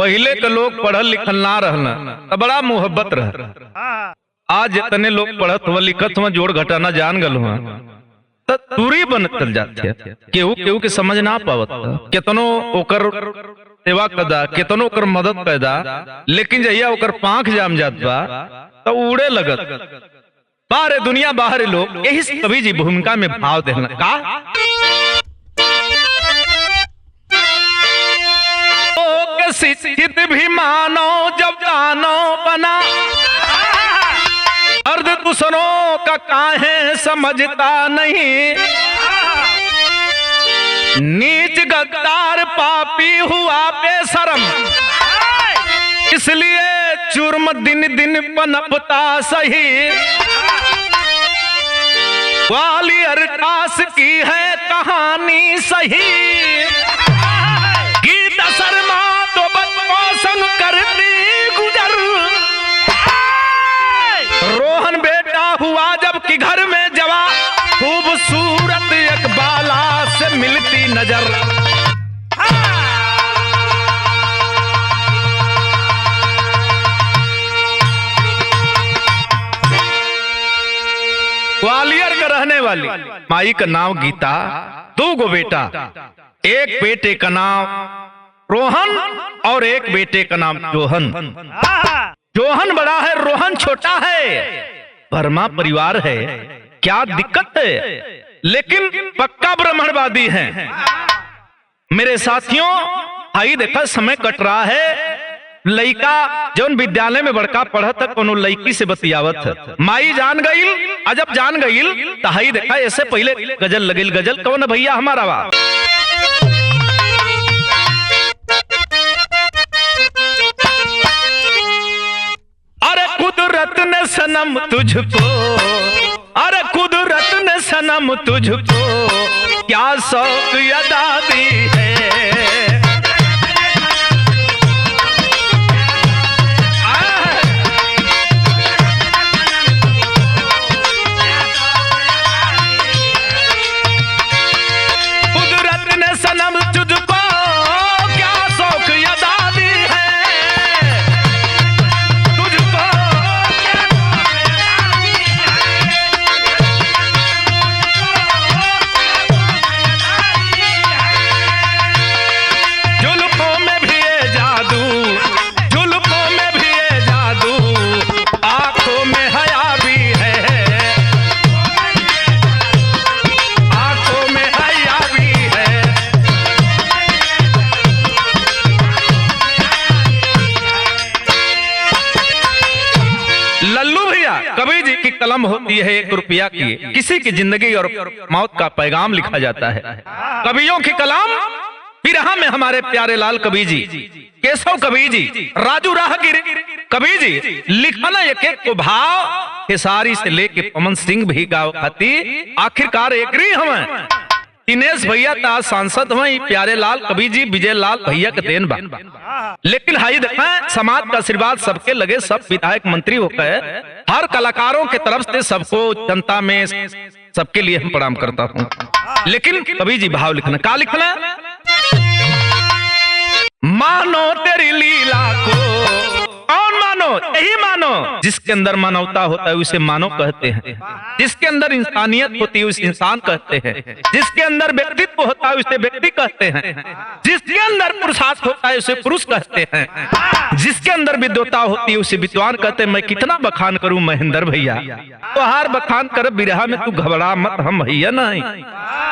पहले के लोग पढ़ल लिखल ना रहना तो बड़ा मोहब्बत रह। आज जितने लोग पढ़त हुआ लिखत हुआ जोड़ घटाना जान गल हुआ तो दूरी बन चल जाती है। केहू केहू के समझ ना पावत केतनो ओकर सेवा कदा केतनो ओकर मदद पैदा, लेकिन जहिया ओकर पांख जाम जात बा तो उड़े लगत। बाहर दुनिया बाहर लोग यही कवि जी भूमिका में भाव देना का शिक्षित भी मानो जब जानो बना, अर्ध दूसरों का काहे समझता नहीं, नीच गद्दार पापी हुआ बेशरम, इसलिए जुर्म दिन दिन पनपता सही। ग्वालियर कास की है कहानी सही, गीता शर्मा तो बच्चों संग करती गुजर, रोहन बेटा हुआ जबकि घर में जवा, खूबसूरत एक बाला से मिलती नजर। ग्वालियर का रहने वाली माई का नाम गीता, 2 गो बेटा, एक बेटे का नाम रोहन और एक बेटे का नाम जोहन। जोहन बड़ा है, रोहन छोटा है। वर्मा परिवार है, क्या दिक्कत है, लेकिन पक्का ब्राह्मणवादी है। मेरे साथियों भाई देखा समय कट रहा है, लड़का जौन विद्यालय में बड़का पढ़त तक कोनो लड़की से बतियावत है, माई जान गईल, अजब जान गईल तो हाई देखा ऐसे पहले गजल लगिल। गजल कौन भैया हमारा बा अरे कुदरत ने सनम तुझको, अरे कुदरत ने सनम तुझको क्या शौक अदा दी है, कुदरत ने सनम तुझको क्या शौक अदा दी है, तुझको जुल्फों में भी ये जादू, जुल्फों में भी ये जादू, आंखों में हया भी है, आंखों में हया भी है। लल्लू भैया कवि जी की कलम होती है 1 रुपया की, किसी की जिंदगी और मौत का पैगाम लिखा जाता है। कवियों की कलम बिरहा में हमारे प्यारे लाल कवि जी, केशव कवि जी, राजू राहगीर कवि जी लिखना एक एक को भाव खेसारी से लेके पवन सिंह भी गाँव खाती, आखिरकार एक ही हमें दिनेश भैया ता सांसद हुए, प्यारे लाल कवि जी विजय लाल भैया के देन बा। लेकिन हाई देखा समाज का आशीर्वाद सबके लगे, सब विधायक मंत्री होकर हर कलाकारों के तरफ से सबको जनता में सबके लिए हम प्रणाम करता हूँ। लेकिन कवि जी भाव लिखना का लिखना, मानो तेरी लीला को, कौन मानो, यही मानो जिसके अंदर मानवता होता है उसे मानव कहते हैं, जिसके अंदर इंसानियत होती है उसे इंसान कहते हैं, जिसके अंदर व्यक्तित्व होता है उसे व्यक्ति कहते हैं, जिसके अंदर पुरुषार्थ होता है उसे पुरुष कहते हैं, जिसके अंदर विद्वता होती है उसे विद्वान कहते हैं। मैं कितना बखान करूं महेंद्र भैया, तो हर बखान कर बिरहा में तू घबरा मत, हम भैया नहीं,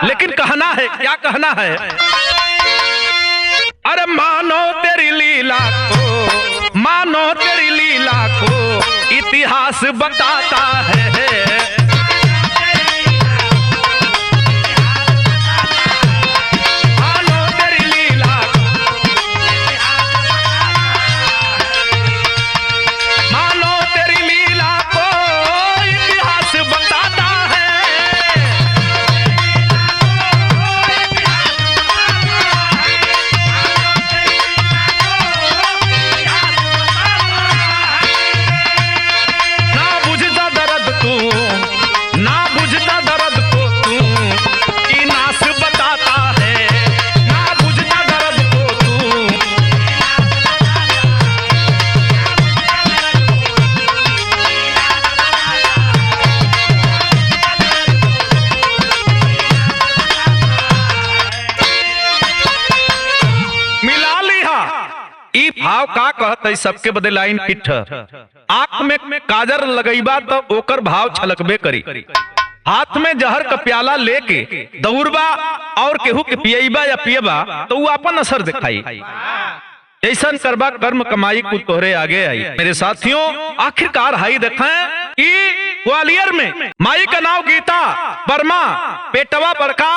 लेकिन कहना है, क्या कहना है, अरे मानो तेरी लीला को, मानो तेरी लीला को इतिहास बताता है, मानो तेरी लीला, मानो तेरी लीला को इतिहास बताता है। ना बुझता दर्द कहत है सबके बदे लाइन पिठ। आंख में काजर लगैबा तो ओकर भाव छलकबे करी। हाथ में जहर का प्याला लेके दौड़बा और केहू के पियबा या पियबा तो वो अपन असर दिखाई। ऐसन करबा कर्म कमाई को तोहरे आगे आई। मेरे साथियों, आखिरकार हाई देखें कि ग्वालियर में माई का नाम गीता वर्मा, पेटवा बड़का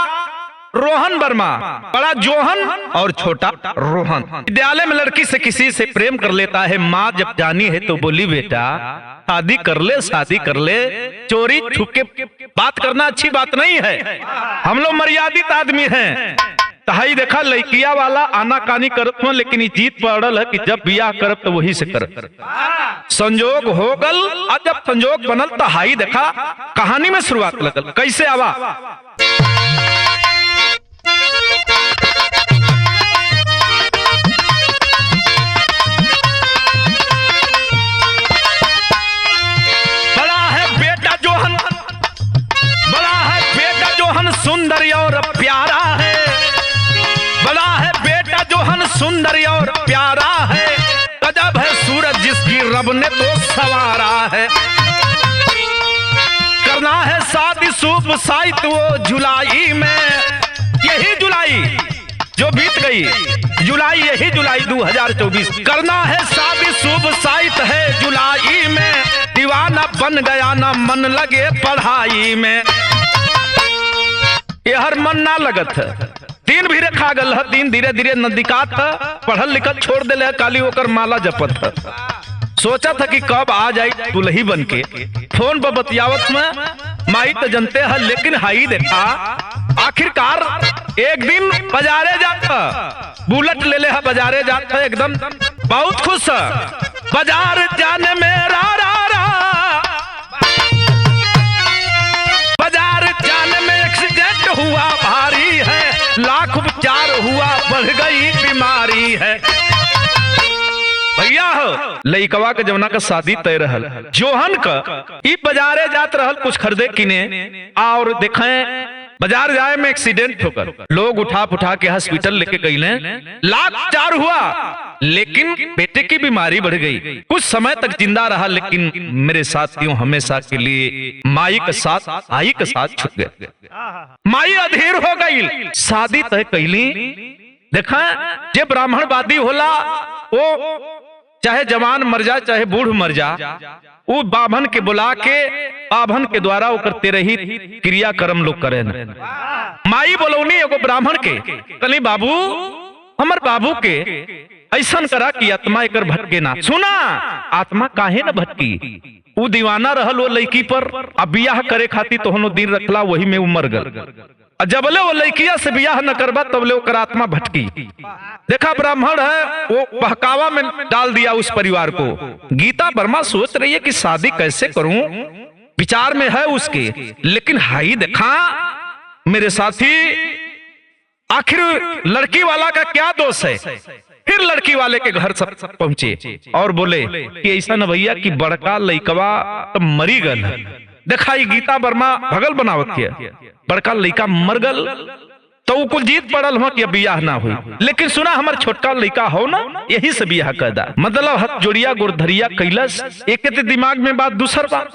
रोहन वर्मा, बड़ा जोहन और छोटा रोहन। विद्यालय में लड़की से किसी से प्रेम कर लेता है। माँ जब जानी है तो बोली बेटा शादी कर ले, शादी कर ले। चोरी छुप के बात करना अच्छी बात नहीं है, हम लोग मर्यादित आदमी हैं। तहाई देखा लड़किया वाला आना कानी करत हो, लेकिन ये जीत पड़ल है कि जब बियाह करब तो वही से करब। संजोग हो गल, और जब संजोग बनल तो हाई देखा कहानी में शुरुआत लगल। कैसे आवा सुंदर और प्यारा है, बड़ा है बेटा जोहन सुंदर और प्यारा है। गजब है सूरज जिसकी रब ने तो सवारा है। करना है शादी शुभ साइत वो जुलाई में, यही जुलाई जो बीत गई, जुलाई यही जुलाई 2024। करना है शादी शुभ साइत है जुलाई में। दीवाना बन गया ना मन लगे पढ़ाई में। ये हर मन ना लगत है। दिन भी रखा गल है, दिन धीरे धीरे नदिकात पढ़ल लिखल छोड़ दिले, काली होकर माला जपत है। सोचा था कि कब आ जाए दुल्ही बन के। फोन पर बतियावत में माई तो जनते है, लेकिन हाई देखा आखिरकार एक दिन बाजारे जाता, बुलेट ले ले है, बाजारे जाता एकदम बहुत खुश है। बाजार जाने में रा रा रा, बाजार जाने में एक्सीडेंट हुआ भारी है। लाख उपचार हुआ बढ़ गई बीमारी है। भैया हो लइकवा के जमुना का शादी तय रहल। जोहन का ई बाजारे जात रहल कुछ खरीदे किने, और देखें बाजार जाए में एक्सीडेंट होकर लोग उठा पुठा के हॉस्पिटल लेके गईले। लाख उपचार हुआ, लेकिन बेटे की बीमारी बढ़ गई। कुछ समय तक जिंदा रहा, लेकिन मेरे साथियों हमेशा के लिए माई के साथ आई के साथ छूट गए। माई अधीर हो गई, शादी तय कैली। देखा जे ब्राह्मणवादी होला वो चाहे जवान मर जा चाहे बूढ़ मर जा, वो बाभन के बुला के बाभन के द्वारा वो करते रही क्रियाक्रम लोग करे। माई बोलौनी एगो ब्राह्मण के, कली बाबू हमर बाबू के ऐसा करा कि आत्मा एकर भटके ना। सुना आत्मा काहे न भटकी, वो दीवाना रहल वो लड़की पर, अब बियाह करे खातिर तो हम दिन रखला, वही में उमर गल। जबले वो लड़किया से बियाह न करबा तबले ओकर आत्मा भटकी। देखा ब्राह्मण है, वो बहकावा में डाल दिया उस परिवार को। गीता वर्मा सोच रही है कि शादी कैसे करूं, विचार में है उसके, लेकिन हाई देखा मेरे साथी आखिर लड़की वाला का क्या दोष है। फिर लड़की वाले के घर सब पहुंचे और बोले कि ऐसा न भैया कि बड़का लइकवा तो मरी गल है। देखा गीता वर्मा भगल बनावत किया, बड़का लइका मर गल तो कुल जीत पड़ल हो कि अब बियाह ना हुई। लेकिन सुना हमार छोटका लइका हो ना, यही से बियाह कर दा। मतलब हथ जोड़िया गुरधरिया कैलस, एक दिमाग में बात दूसर बात।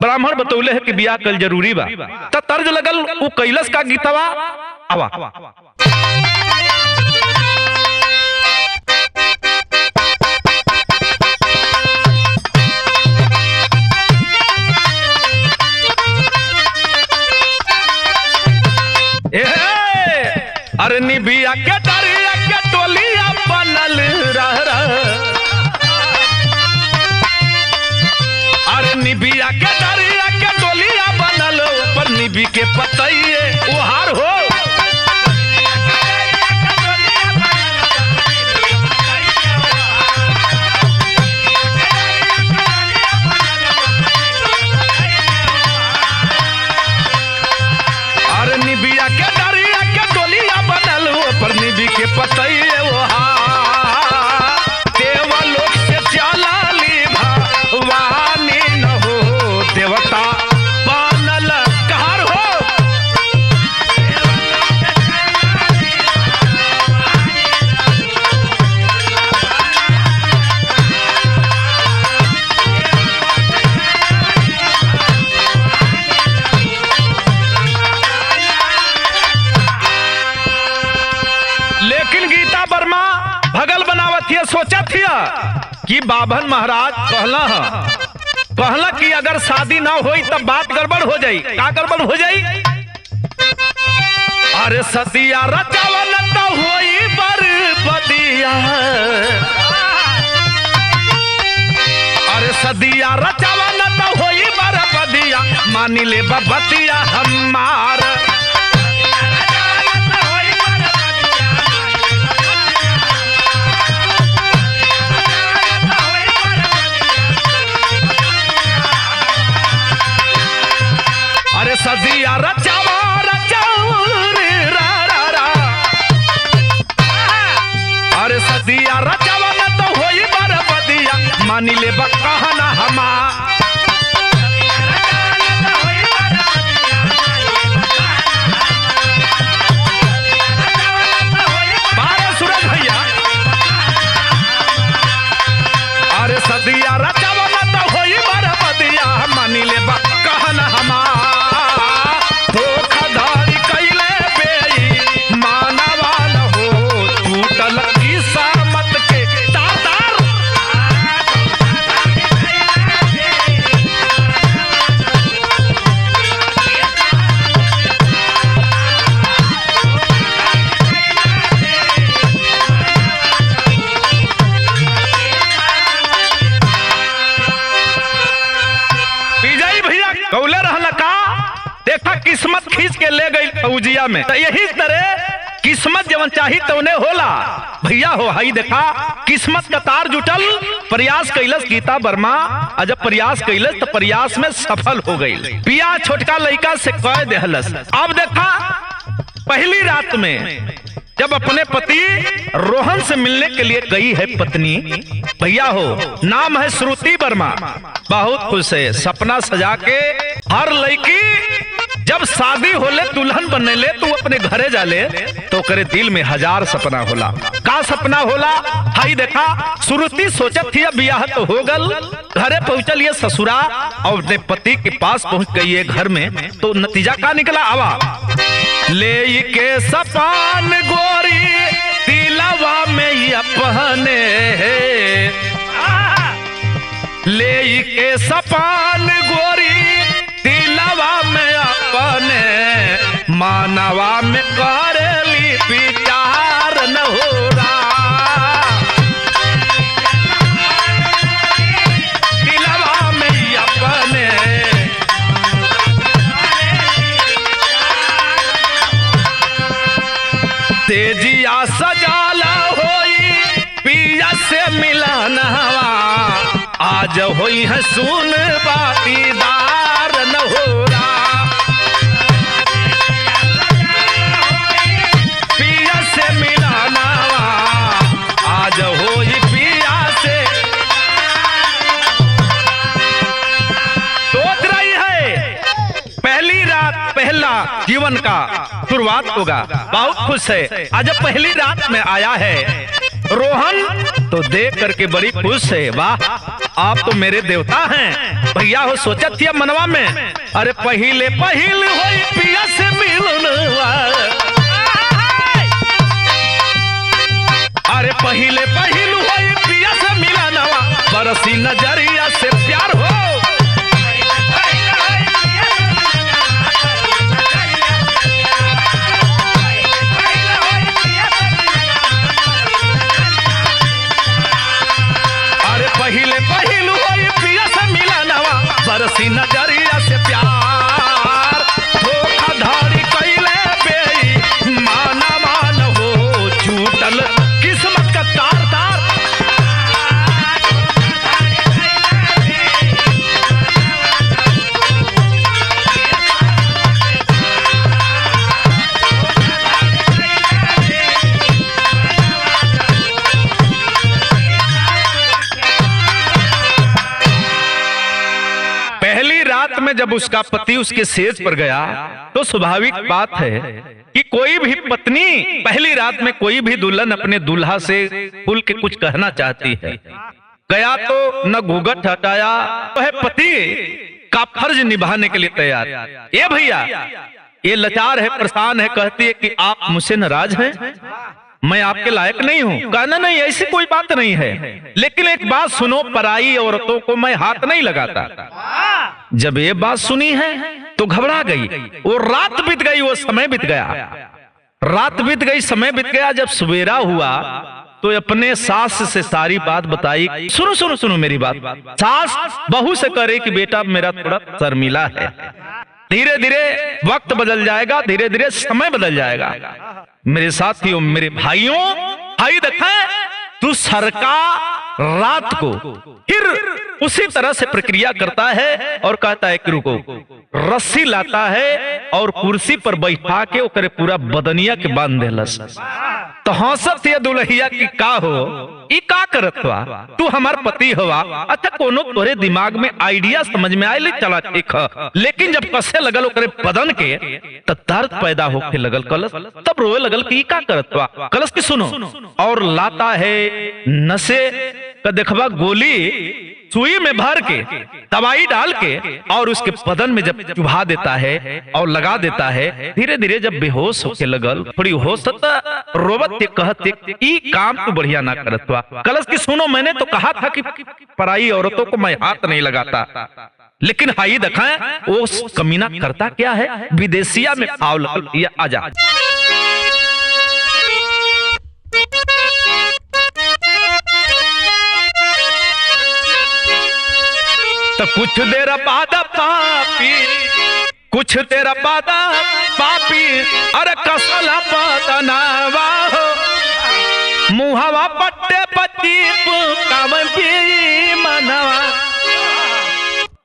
ब्राह्मण बतौले है कि बियाह कल जरूरी बा, त तर्ज लगल वो कैलस का गीतवा आवा। अरे निबिया के दरिया के टोलिया बनल रह, अरे निबिया के दरिया के टोलिया बनल, पर निबी के पतइए उहार हो। अरे निबिया के दरिया के टोलिया बनल, पर निबी के पतइए उहार। देवलोक से चलली भवानी न हो, देवता बनल कहर हो। कि बाभन महाराज कहला कि अगर शादी ना होई तब बात गड़बड़ हो जाई। का गड़बड़ हो जाई? अरे सदिया रचावन तो होई बर्बदिया, अरे सदिया रचावन तो होई बर्बदिया, मानी ले बबतिया हमार। अरे सदिया रचावा अरे सदिया रचावा न तो होई बर्बदिया, मानी ले कहना हमार। बारे सूरज भैया, अरे सदिया रचावा न तो होई बर्बदिया, मानी ले कहना हमार। किस्मत खींच के ले गई फौजिया में। तो यही तरह किस्मत जवन चाही तो उन्हें होला भैया हो। हाई देखा किस्मत का तार जुटल, प्रयास कैलस गीता वर्मा, और जब प्रयास कैलस तो प्रयास में सफल हो गई। पिया छोटका लड़का से कह देहलस। अब देखा पहली रात में जब अपने पति रोहन से मिलने के लिए गई है पत्नी, भैया हो नाम है श्रुति वर्मा, बहुत खुश है। सपना सजा के हर लड़की जब शादी होले दुल्हन बनने ले तो अपने घरे जाले तो करे दिल में हजार सपना होला। का सपना होला? हाई देखा श्रुति सोचत थी अब ब्याह तो हो गल, घरे पहुंचल ये ससुरा और अपने पति के पास पहुंच गई है घर में। तो नतीजा का निकला? आवा ले के सपान गोरी दिलवा में अपने, ले के सपान गोरी दिलवा में अपने, मानवा में करेली विचार न हो रहा। दिलवा में अपने तेजिया सजाला होई पिया से मिलन हवा, आज होई है सुन बातीदार न हो रहा। पिया से मिलन हवा, आज होई पिया से। सोच रही है पहली रात पहला जीवन का शुरुआत होगा, बहुत खुश है। आज पहली रात में आया है रोहन तो देख करके बड़ी खुश है। वाह आप तो मेरे देवता हैं भैया हो। सोचत थी मनवा में अरे पहले होई पिया से मिलनवा, अरे पहले होई पिया से मिलनवा, बरसी नजरिया से प्यार हो। पहलू होई पिया से मिलनवा, बरसी नजरिया से प्यार, धोखाधड़ी कैले बेई माना मान हो, छूटल किस्मत का तार तार। में जब उसका पति उसके सेज पर गया तो स्वाभाविक बात है कि कोई भी पत्नी पहली रात में कोई भी दुल्हन अपने दूल्हा से खुल के कुछ कहना चाहती है। गया तो न घूंघट हटाया, तो है पति का फर्ज निभाने के लिए तैयार। ये भैया ये लाचार है, परेशान है, कहती है कि आप मुझसे नाराज हैं, मैं आपके लायक नहीं हूँ। कहना नहीं, ऐसी कोई बात नहीं है, लेकिन एक बात सुनो, पराई औरतों को मैं हाथ नहीं लगाता। जब ये बात सुनी है तो घबरा गई। वो रात बीत गई, वो समय बीत गया, रात बीत गई, समय बीत गया। जब सवेरा हुआ तो अपने सास से सारी बात बताई। सुनो सुनो सुनो मेरी बात। सास बहू से करे कि बेटा मेरा थोड़ा शर्मिला है, धीरे धीरे वक्त बदल जाएगा, धीरे धीरे समय बदल जाएगा। मेरे साथियों, मेरे भाइयों, भाई देखा तू सरका रात को फिर उसी तरह से प्रक्रिया करता है और कहता है कि रुको, रस्सी लाता है और कुर्सी पर बैठा के ओकरे पूरा बदनिया के बांध देलस। तो हंसत ये दुल्हिया की का हो, ई का करत हुआ, तू हमार पति हुआ। अच्छा, कोनो तोरे दिमाग में आइडिया समझ में आए, चला ठीक है, लेकिन जब कसे लगल ओकरे बदन के तो दर्द पैदा होके लगल कलश, तब रोए लगल कि ई का करत हुआ। कलश की सुनो, और लाता है नशे का देखबा गोली सुई में भर के दवाई डाल के और उसके बदन में जब चुभा देता है और लगा देता है, धीरे धीरे जब बेहोश होके लगल, थोड़ी होश रोबत के कहते ई काम तो बढ़िया ना करत हुआ। कलश की सुनो, मैंने तो कहा था कि पराई औरतों को मैं हाथ नहीं लगाता, लेकिन हाई दिखाएं वो कमीना करता क्या है। विदेशिया में आओ लगल, आजा तो कुछ देर बाद पापी, कुछ देर बाद पापी, अरे कसला बदनावा हो, मुहावा पट्टे पति मनवा।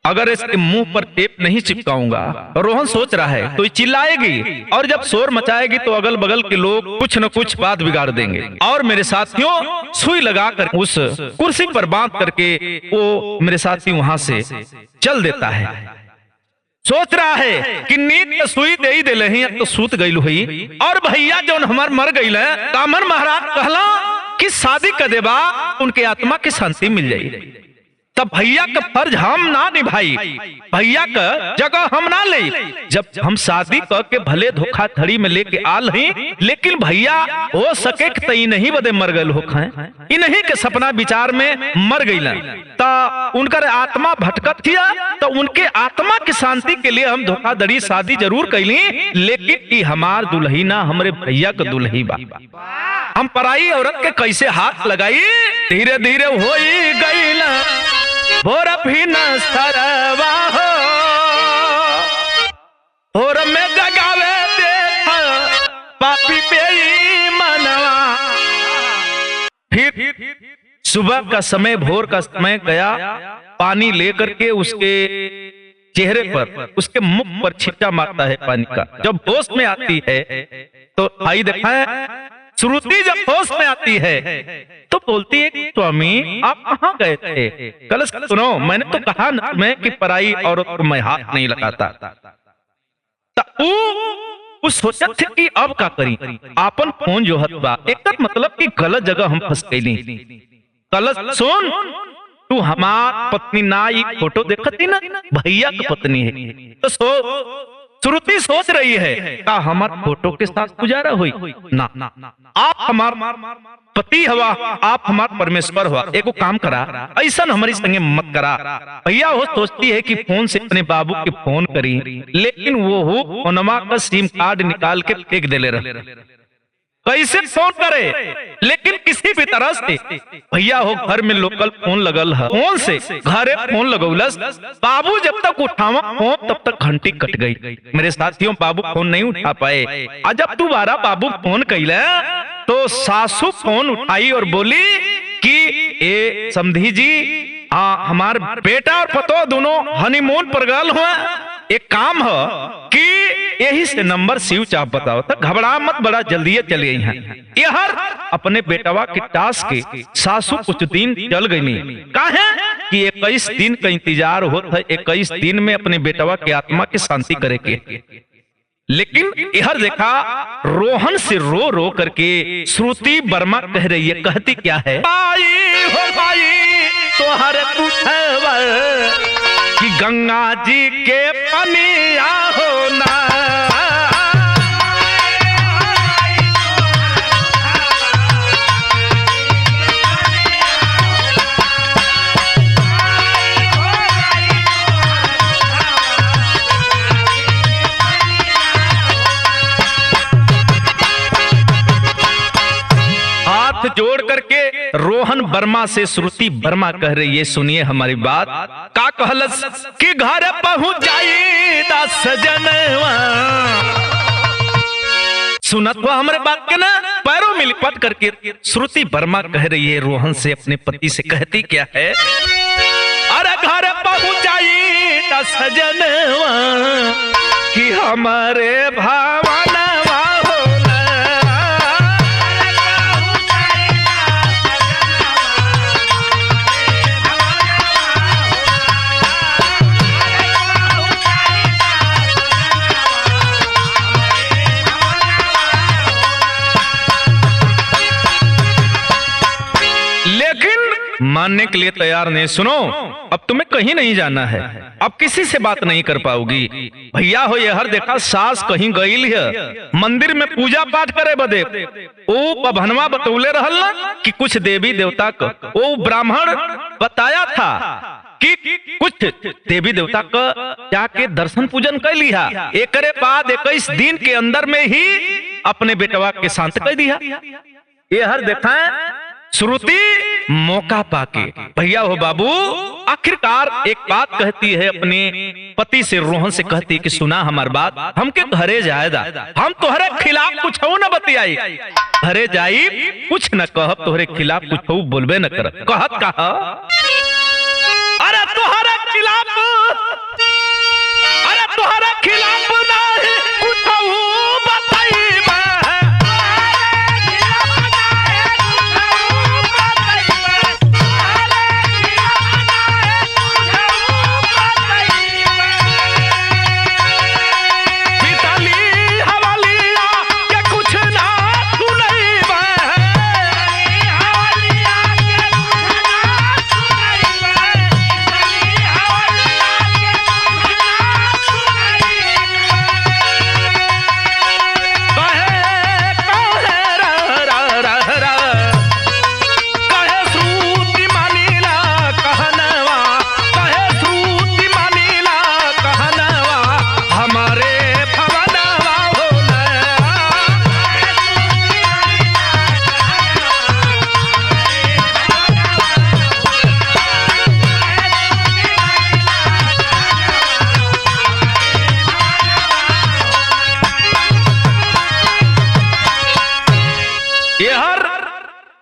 अगर इसके मुंह पर टेप नहीं चिपकाऊंगा, रोहन सोच रहा है, तो चिल्लाएगी और जब शोर मचाएगी तो अगल बगल के लोग कुछ न कुछ बात बिगाड़ देंगे। और मेरे साथियों, सुई लगाकर उस कुर्सी पर बांध करके वो मेरे साथी वहां से चल देता है। सोच रहा है कि नींद सुई दे ही दिले ही, अब तो सूत गई हुई। और भैया जो हमार मर गई है, कामन महाराज कहला कि शादी कर देबा, उनके आत्मा की शांति मिल जाएगी। तब भैया का फर्ज हम ना निभाई, भैया का जगह हम ना ले। जब हम शादी करके भले धोखाधड़ी में लेके आल ही, लेकिन भैया हो सके तई नहीं बदे मर गए हो, इन्हीं के सपना विचार में मर गई। तो उनकर आत्मा भटकत थिया, तो उनके आत्मा की शांति के लिए हम धोखाधड़ी शादी जरूर कैली, लेकिन ई हमार दुल्ही ना, हमारे भैया का दुल्ही बा। हम पराई औरत के कैसे हाथ लगाई, धीरे धीरे हो गई ना भोर भी न सरवा हो, भोर में जगावे दे पापी बेई मनवा। फिर सुबह का समय, भोर का समय गया, पानी लेकर के उसके चेहरे पर, उसके मुख पर छिट्टा मारता है पानी का। जब होश में आती है तो आई देखा है, श्रुति जब होश में आती है तो बोलती है कि स्वामी आप कहाँ गए थे। कलश सुनो, मैंने तो कहा ना मैं कि पराई औरत को मैं हाथ नहीं लगाता। उस सोचत थे कि अब क्या करी, आपन फोन जो हतबा, एक मतलब कि गलत जगह हम फंस गई। कलश सुन, तू हमार पत्नी ना, ये फोटो देखती ना, भैया की पत्नी है। तो श्रुति सोच रही है का हमार फोटो के साथ गुजारा हुई ना, आप हमार पति हवा, आप हमार परमेश्वर हुआ, एको काम करा, ऐसा हमारी संगे मत करा। भैया वो सोचती है कि फोन से अपने बाबू के फोन करी, लेकिन वो हो फोनमा का सिम कार्ड निकाल के फेंक देले रहे। कैसे फोन करे, लेकिन किसी भी तरह से भैया हो घर में लोकल फोन लगल है, फोन से घरे फोन लगौलस। बाबू जब तक उठावा फोन तब तक घंटी कट गई। मेरे साथियों, बाबू फोन नहीं उठा पाए। और जब दोबारा बाबू फोन कैले तो सासू फोन उठाई और बोली कि ए समधी जी, हाँ हमार बेटा और पतो दोनों हनीमून पर गल हुआ, एक काम है कि यही से नंबर स्विच आप बताओ। तो घबरा मत, बड़ा जल्दी चले हैं। यहर अपने बेटवा के टास्क के सासू कुछ दिन चल गई, काहे कि 21 दिन का इंतजार होता है, 21 दिन में अपने बेटवा के आत्मा की शांति करे के। लेकिन यहर देखा, रोहन से रो रो करके श्रुति वर्मा कह रही है, कहती क्या है, भाई हो भाई तोहर कि गंगा जी के पनिया हो ना, वर्मा से श्रुति वर्मा कह रही है, सुनिए हमारी बात। का कहलस कि घर पहुंच जाई दा सजनवा, सुनत हुआ हमारे बात के ना, पैरों में लिपट करके श्रुति वर्मा कह रही है रोहन से, अपने पति से कहती क्या है, अरे घर पहुंच जाई दा सजनवा कि हमारे भावनवा मानने के लिए तैयार नहीं। सुनो, अब तुम्हें कहीं नहीं जाना है, अब किसी से बात नहीं कर पाओगी। भैया हो ये हर देखा सास कहीं गई है मंदिर में पूजा पाठ करे बदे, ओ पभनवा बतौले रहल ना कि कुछ देवी देवता को वो ब्राह्मण बताया था कि कुछ देवी देवता का जाके दर्शन पूजन कर लिया, एक बाद 21 दिन के अंदर में ही अपने बेटवा के शांत कर दिया। ये हर देखा श्रुति मौका पाके भैया हो बाबू आखिरकार एक बात कहती है अपने पति से, रोहन से कहती है कि सुना हमार बात, हमके घरे जायदा, हम तोहरे खिलाफ कुछ न बतियाई, घरे जाई कुछ न कहब, तोहरे खिलाफ कुछ बोलबे न कर। कहत कहा अरे तोहरे खिलाफ, अरे तोहरे खिलाफ नहीं कुछ बताई।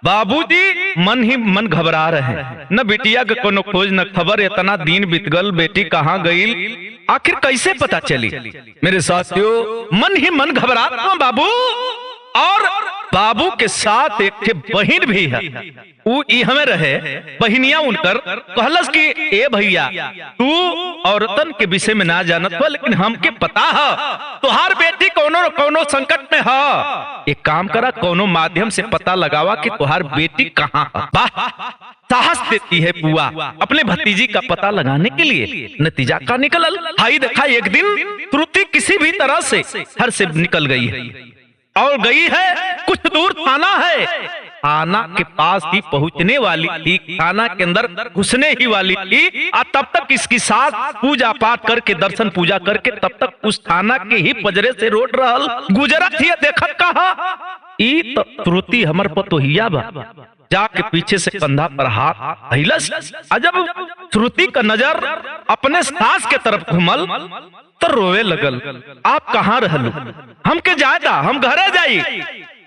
बाबूजी मन ही मन घबरा रहे हैं, न बिटिया के कोनो खोज न खबर, इतना दिन बीत गल, बेटी कहाँ गई, आखिर कैसे पता चली। मेरे साथियों मन ही मन घबरा बाबू, और बाबू के साथ एक बहन भी है, वो हमें रहे बहनिया उनकर कहलस कि ए भैया तू औरतन के विषय में ना जानत हो, लेकिन हमके पता है तुहार बेटी कोनो कोनो संकट में है, एक काम करा कोनो माध्यम से पता लगावा कि तुहार बेटी कहाँ है। वाह, साहस देती है बुआ अपने भतीजी का पता लगाने के लिए। नतीजा का निकलल भाई देखा, एक दिन श्रुति किसी भी तरह से घर से निकल गई है और गई है कुछ दूर थाना है, थाना के पास ही पहुंचने वाली थी, थाना के अंदर घुसने ही वाली थी, और तब तक इसकी सास पूजा पाठ करके दर्शन पूजा करके तब तक उस थाना के ही पजरे से रोड रहल गुजरत ही देखत कहा ई तो श्रुति हमर पतोहिया बा, जाके पीछे से कंधा पर हाथ हिलस। जब श्रुति का नजर अपने सास के तरफ घुमल तो रोवे लगल, आप कहाँ रहलू, हमके जायदा हम घरे जाई,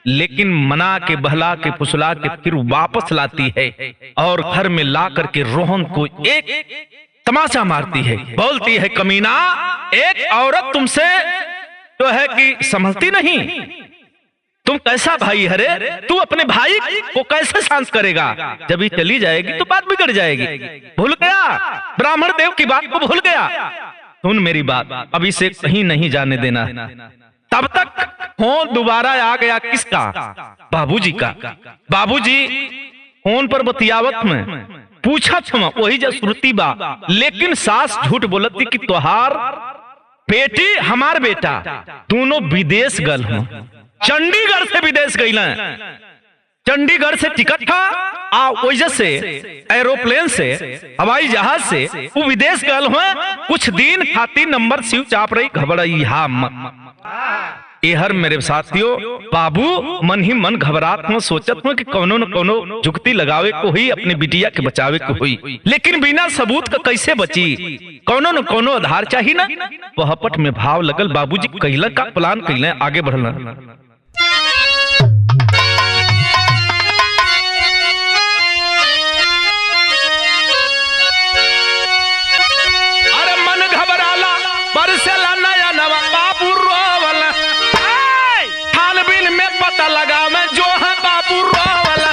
लेकिन मना के बहला के फुसला के फिर वापस लाती है और घर में ला करके रोहन को एक तमाचा मारती है, बोलती है कमीना एक औरत तुमसे तो है कि समझती नहीं, तुम कैसा भाई है रे, तू अपने भाई को कैसे शांत करेगा, जब ये चली जाएगी तो बात बिगड़ जाएगी, भूल गया ब्राह्मण देव की बात को भूल गया, सुन मेरी बात अब इसे कहीं नहीं जाने देना। तब तक फोन दोबारा आ गया किसका, बाबूजी का। बाबूजी फोन पर बतियावत में पूछा था वही जब श्रुति बा, लेकिन सास झूठ बोलती कि तुहार बेटी हमार बेटा दोनों विदेश गल हो, चंडीगढ़ से विदेश गई, चंडीगढ़ से टिकट था आ वजह से एरोप्लेन से हवाई जहाज से वो विदेश गल हुए, कुछ दिन खातिर नंबर स्विच आप रही, घबराई हम एहर मेरे साथियों बाबू मन ही मन घबरात हूँ, सोचत हूँ कि कोनो न कोनो जुक्ति लगावे को ही अपने बिटिया के बचावे को हुई, लेकिन बिना सबूत का कैसे बची, कोनो न कोनो आधार चाहिए ना। वहपट में भाव लगल, बाबूजी कैला का प्लान कैले आगे बढ़ना। अरे मन घबराला बरसेला नया नवा, बाबू रोवला छानबीन में पता लगा मैं जो है बाबू रोवला।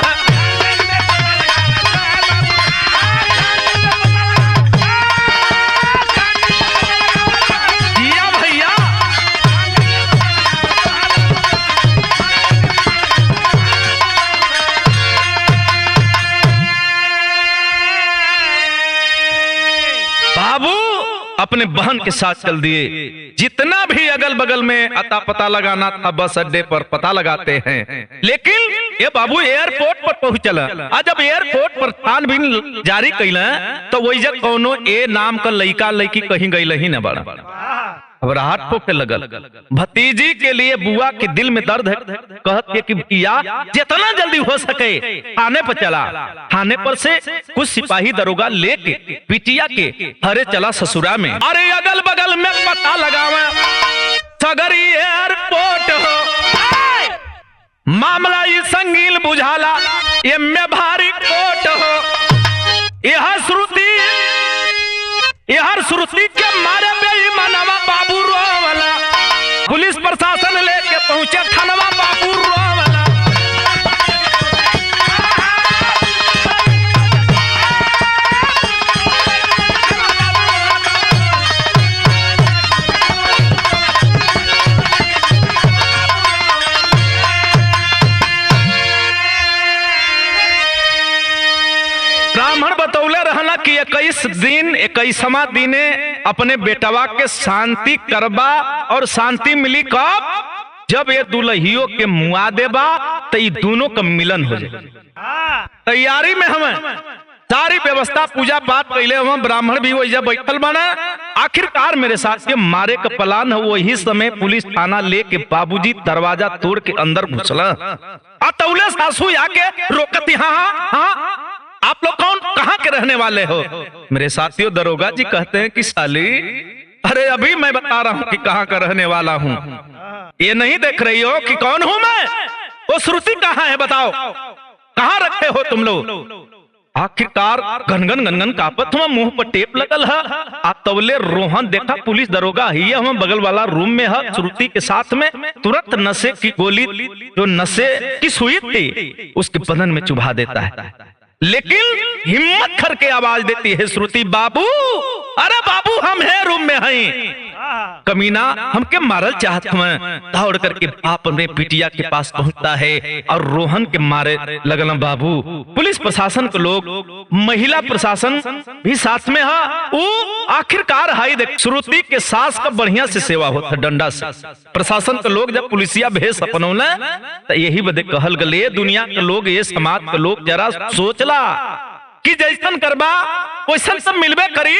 बाबू अपने बहन के साथ चल दिए, जितना भी अगल बगल में अता पता लगाना था बस अड्डे पर पता लगाते हैं, लेकिन ये बाबू एयरपोर्ट पर पहुंचला। आज जब एयरपोर्ट पर छानबीन जारी कैला तो वही जब कोनो ए नाम का लड़का लड़की कहीं गई ही न बड़ा, घबराहट होके लगल। भतीजी के लिए बुआ के दिल में दर्द है, कहत के कि भैया जितना जल्दी हो सके थाने पर चला। थाने पर से कुछ सिपाही दरोगा लेके बिटिया के हरे चला ससुरा में। अरे अगल बगल में पता लगावा सगरी एयरपोर्ट हो, मामला ये संगीन बुझाला, ये में भारी कोट हो। यह श्रुति के मारे बेईमानवा बाबू रोवला, पुलिस प्रशासन लेके पहुंचे थानवा बाबू रोवला। ब्राह्मण बतौले रहना कि 21 दिन 21वां दिने अपने बेटवा के शांति करबा, और शांति मिली कब, जब ये दुल्हियों के मुआ देबा तो ये दोनों का मिलन हो जाए। तैयारी में हमें सारी व्यवस्था पूजा पाठ कैले हम, ब्राह्मण भी वही बैठल बना। आखिरकार मेरे साथ के मारे का प्लान है, वही समय पुलिस थाना लेके बाबूजी दरवाजा तोड़ के अंदर घुसला। अतौले सासू आके रोकती, हाँ आप लोग कौन, कहाँ के रहने वाले हो? मेरे साथियों दरोगा जी कहते हैं कि साली, अरे अभी मैं बता रहा हूँ कि कहाँ का रहने वाला हूँ, ये नहीं देख रही हो कि कौन हूँ मैं? वो श्रुति कहाँ है बताओ, कहाँ रखे हो तुम लोग? आखिरकार गनगन गनगन कापत हुआ, मुंह पर टेप लगल है। तवले रोहन देखा पुलिस दरोगा ही हम बगल वाला रूम में है श्रुति के साथ में, तुरंत नशे की गोली जो नशे की सुई थी उसके बदन में चुभा देता है, लेकिन हिम्मत करके आवाज देती है श्रुति, बाबू, अरे बाबू हम हैं रूम में हैं। कमीना हमके मारल चाहत हैं। दौड़ करके बाप अपने बिटिया के पास पहुंचता है और रोहन के मारे लगल। बाबू पुलिस प्रशासन के लोग, महिला प्रशासन भी साथ में है। वो आखिरकार हाई देख श्रुति के सास का बढ़िया से सेवा होता डंडा से। प्रशासन के लोग जब पुलिसिया भेज अपनौले तो यही बदे कहल गले, दुनिया के लोग, ये समाज के लोग जरा सोचला कि जैसन करबा वैसन सब मिलबे करी,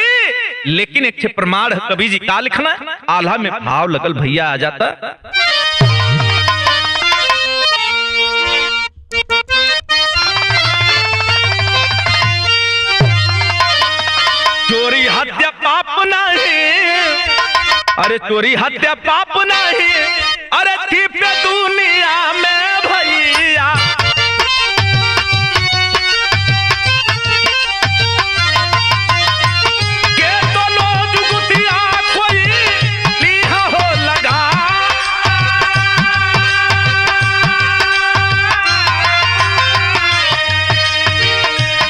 लेकिन एक प्रमाण है। कवि जी का लिखना आल्हा में भाव लगल भैया आ जाता। चोरी हत्या पाप नहीं, अरे चोरी हत्या पाप नहीं, अरे थी पे दुनिया में भैया।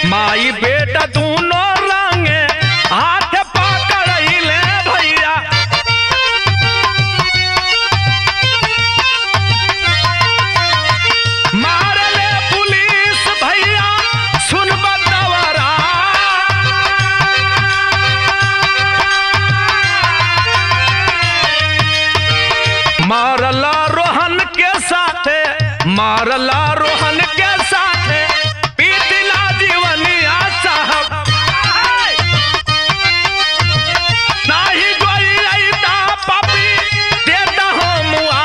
माई बेटा दोनों रंगे हाथ पकड़ ले भैया, मार ले पुलिस भैया सुन बदवरा। मारला रोहन के साथ, मारला रोहन के साथ, नाही गोई पापी देता हो मुआ।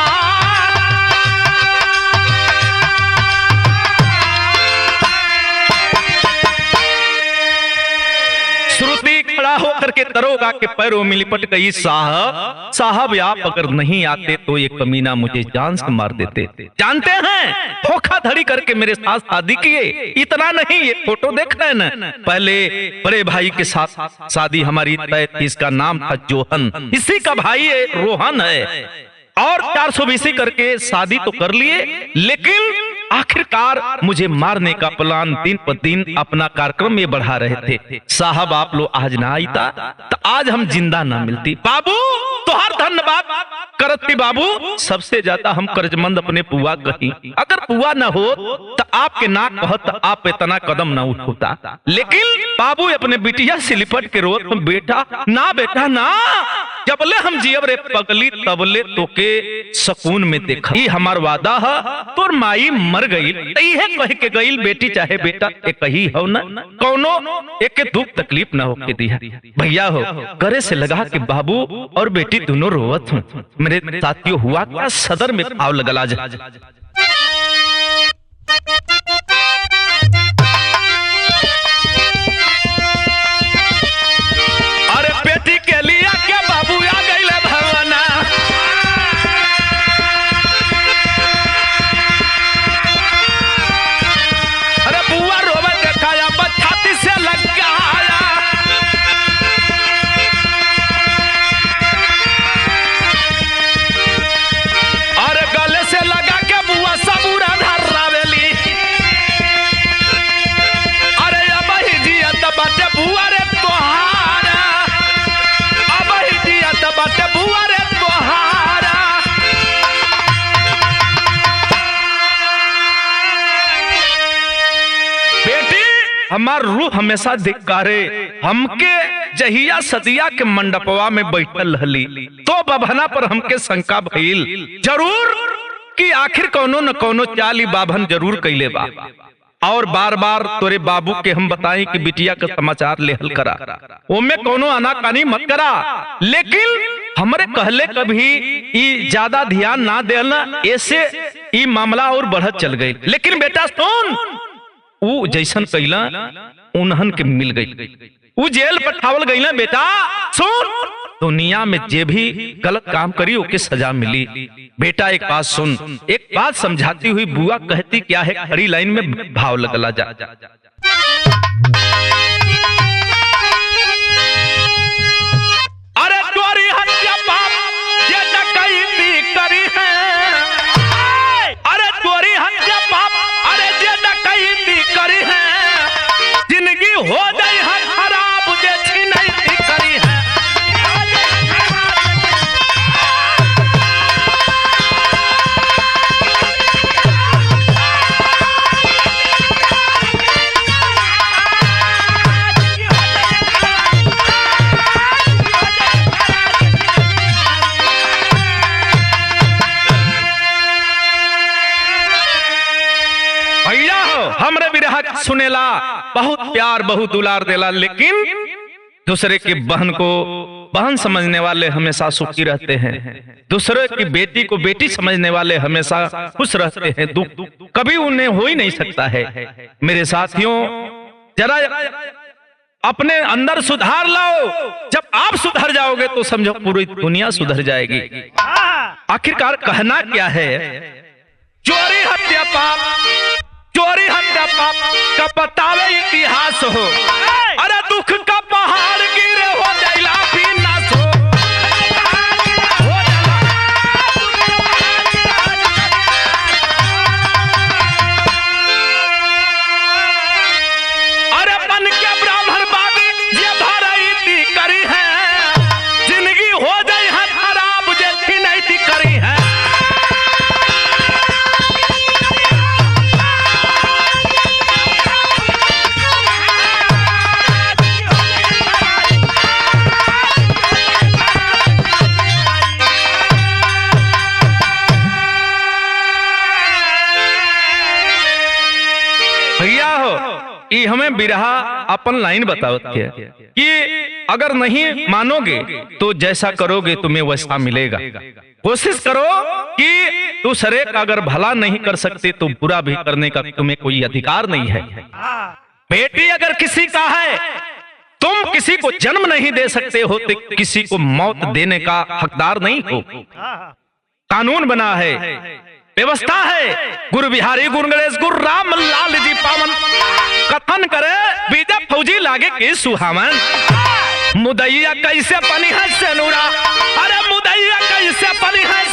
दरोगा के पैरों में लिपट गई, साहब साहब आप अगर नहीं आते तो ये कमीना मुझे जान से मार देते। जानते हैं धोखाधड़ी करके मेरे साथ शादी किए। इतना नहीं, ये फोटो देख रहे हैं ना, पहले बड़े भाई के साथ शादी हमारी तय थी, इसका नाम था जोहन, इसी का भाई रोहन है, और 420 करके शादी तो कर लिए, लेकिन आखिरकार मुझे मारने का प्लान दिन पर दिन अपना कार्यक्रम में बढ़ा रहे थे। साहब आप लोग आज ना आईता तो आज हम जिंदा ना मिलती। बाबू तोहर धन्यवाद करती बाबू, सबसे ज्यादा हम कर्जमंद अपने पुआ कही, अगर पुआ न हो तो आपके नाक कहत आप इतना कदम न उठोता, लेकिन बाबू अपने बिटिया से लिपट के रोत, बेटा ना, जबले हम जियब रे पगली तबले तोके सकून में देखा, ई हमार वादा है, तोर माई मर गई है कह के गई, बेटी चाहे बेटा एक ही हो न, कौनो एक के दुख तकलीफ न होके दिया। भैया हो करे से लगा कि बाबू और बेटी दोनों रोवत हूँ। मेरे साथियों हुआ क्या, सदर में भाव लगला जा। अरे बेटी के लिया क्या बाबू आ गई भवना, अरे बुआ रोवे देखाया छाती से लग गया, और गले से लगा के बुआ सबूरा धर्रावेली, अरे अब ही जिया तब बाटे बुआ रे तोहारा, अब ही जिया तब बाटे बुआ रे तोहारा। बेटी हमार रूह हमेशा धिक्कारे, हमके जहिया सदिया के मंडपवा में बैठल रहली तो बभना पर हमके शंका भइल जरूर कि आखिर कोनो न कोनो चाली बाभन जरूर कैले बा, और बार बार तोरे बाबू के हम बताई कि बिटिया का समाचार लेहल करा, ओमे कोनो आनाकानी मत करा, लेकिन हमरे कहले कभी ई ज्यादा ध्यान ना देना, ऐसे ई मामला और बढ़त चल गई। लेकिन बेटा सुन, ऊ जैसन कैला उन्हन के मिल गई, ऊ जेल पठावल गई ना बेटा। सुन, दुनिया में जे भी गलत काम करी ओके सजा मिली। बेटा एक बात सुन, एक बात समझाती हुई बुआ कहती क्या है, खड़ी लाइन में भाव लगला जा। अरे चोरी हत्या पाप ये डकैती करी है, अरे चोरी हत्या पाप अरे ये डकैती करी है, जिंदगी हो जाए है खराब जे छिनैती करी है। भैया हो हमरे बिरहा सुनेला, बहुत प्यार बहुत दुलार देला, लेकिन दूसरे की बहन को बहन समझने वाले हमेशा सुखी रहते हैं, दूसरे की बेटी को बेटी समझने वाले हमेशा खुश रहते हैं, दुख कभी उन्हें हो ही नहीं सकता है। मेरे साथियों जरा अपने अंदर सुधार लाओ, जब आप सुधर जाओगे तो समझो पूरी दुनिया सुधर जाएगी। आखिरकार कहना क्या है, चोरी हत्या पाप, चोरी हत्या पाप का बतावे इतिहास हो, अरे दुख का पहाड़ गिरे हो जाइला भी नाश हो, अरे बन के ब्राह्मण बाबी ये धरैती करी है, जिंदगी हो जाए है खराब जे छिनैती करी है। भैया हो ये हमें बिरहा अपन लाइन बतावत है कि अगर नहीं मानोगे तो जैसा करोगे तुम्हें वैसा मिलेगा। कोशिश करो कि दूसरे का अगर भला नहीं कर सकते तो बुरा भी करने का तुम्हें कोई अधिकार नहीं है। बेटी अगर किसी का है तुम किसी को जन्म नहीं दे सकते हो तो किसी को मौत देने का हकदार नहीं हो। कानून बना है, व्यवस्था है। गुरु बिहारी गुरु गणेश गुरु राम लाल जी पावन कथन करे बीजा फौजी लागे के सुहावन। मुदैया कैसे बनी है सेनुरा, अरे मुदैया कैसे बनी है